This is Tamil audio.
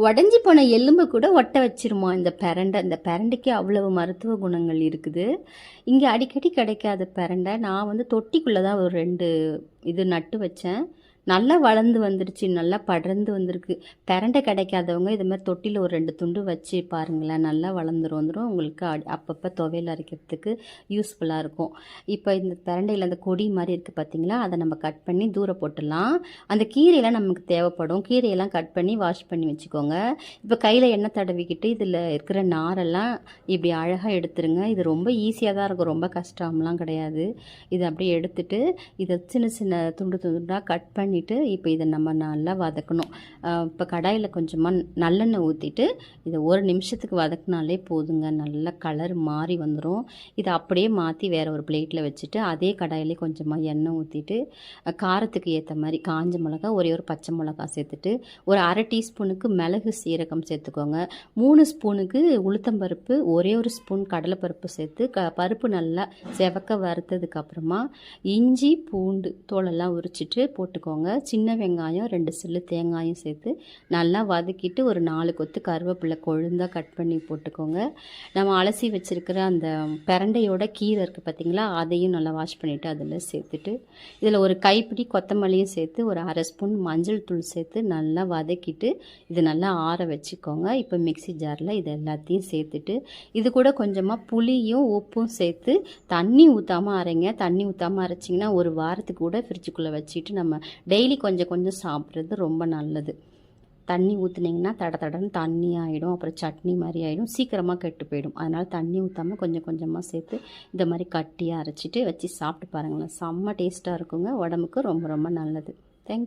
உடஞ்சி போன எலும்பு கூட ஒட்ட வச்சிருமா இந்த பிரண்டை. இந்த பிரண்டைக்கு அவ்வளவு மருத்துவ குணங்கள் இருக்குது. இங்கே அடிக்கடி கிடைக்காத பிரண்டை. நான் வந்து தொட்டிக்குள்ளே தான் ஒரு 2 இது நட்டு வச்சேன். நல்லா வளர்ந்து வந்துடுச்சு, நல்லா படர்ந்து வந்திருக்கு. பிரண்டை கிடைக்காதவங்க இது மாதிரி தொட்டியில் ஒரு 2 துண்டு வச்சு பாருங்களேன், நல்லா வந்துடும். உங்களுக்கு அப்பப்போ துவையல் அரைக்கிறதுக்கு யூஸ்ஃபுல்லாக இருக்கும். இப்போ இந்த பிரண்டையில் அந்த கொடி மாதிரி இருக்குது பார்த்தீங்களா, அதை நம்ம கட் பண்ணி தூர போட்டுடலாம். அந்த கீரையெல்லாம் நமக்கு தேவைப்படும். கீரையெல்லாம் கட் பண்ணி வாஷ் பண்ணி வச்சுக்கோங்க. இப்போ கையில் எண்ணெய் தடவிக்கிட்டு இதில் இருக்கிற நாரெல்லாம் இப்படி அழகாக எடுத்துருங்க. இது ரொம்ப ஈஸியாக தான் இருக்கும், ரொம்ப கஷ்டம்லாம் கிடையாது. இதை அப்படியே எடுத்துட்டு இதை சின்ன சின்ன துண்டு துண்டாக கட் பண்ணி இப்போ இதை நம்ம நல்லா வதக்கணும். இப்போ கடாயில் கொஞ்சமாக நல்லெண்ணெய் ஊற்றிட்டு இதை 1 நிமிஷத்துக்கு வதக்கினாலே போதுங்க. நல்லா கலர் மாறி வந்துடும். இதை அப்படியே மாற்றி வேறு ஒரு பிளேட்டில் வச்சுட்டு அதே கடாயிலே கொஞ்சமாக எண்ணெய் ஊற்றிட்டு காரத்துக்கு ஏற்ற மாதிரி காஞ்ச மிளகா, ஒரே ஒரு பச்சை மிளகா சேர்த்துட்டு ஒரு 1/2 டீஸ்பூனுக்கு மிளகு சீரகம் சேர்த்துக்கோங்க. 3 ஸ்பூனுக்கு உளுத்தம்பருப்பு, ஒரே ஒரு ஸ்பூன் கடலைப்பருப்பு சேர்த்து பருப்பு நல்லா செவக்க வறுத்ததுக்கப்புறமா இஞ்சி பூண்டு தோலெல்லாம் உரிச்சிட்டு போட்டுக்கோங்க. சின்ன வெங்காயம், 2 சில்லு தேங்காயும் சேர்த்து நல்லா வதக்கிட்டு ஒரு 4 கொத்து கருவேப்பிலை கொழுந்தாக கட் பண்ணி போட்டுக்கோங்க. நம்ம அலசி வச்சுருக்கிற அந்த பிரண்டையோட கீரை இருக்குது பார்த்திங்களா, அதையும் நல்லா வாஷ் பண்ணிவிட்டு அதில் சேர்த்துட்டு இதில் ஒரு கைப்பிடி கொத்தமல்லியும் சேர்த்து ஒரு 1/2 ஸ்பூன் மஞ்சள் தூள் சேர்த்து நல்லா வதக்கிட்டு இது நல்லா ஆற வச்சுக்கோங்க. இப்போ மிக்சி ஜாரில் இது எல்லாத்தையும் சேர்த்துட்டு இது கூட கொஞ்சமாக புளியும் உப்பும் சேர்த்து தண்ணி ஊற்றாமல் அரைங்க. தண்ணி ஊற்றாமல் அரைச்சிங்கன்னா ஒரு வாரத்துக்கு கூட ஃப்ரிட்ஜுக்குள்ளே வச்சுட்டு நம்ம டெய்லி கொஞ்சம் கொஞ்சம் சாப்பிட்றது ரொம்ப நல்லது. தண்ணி ஊற்றுனீங்கன்னா தடன்னு தண்ணி ஆகிடும், அப்புறம் சட்னி மாதிரி ஆகிடும், சீக்கிரமாக கெட்டு போயிடும். அதனால் தண்ணி ஊற்றாமல் கொஞ்சம் கொஞ்சமாக சேர்த்து இந்த மாதிரி கட்டியாக அரைச்சிட்டு வச்சு சாப்பிட்டு பாருங்களேன். செம்ம டேஸ்ட்டாக இருக்குங்க, உடம்புக்கு ரொம்ப ரொம்ப நல்லது. தேங்க்யூ.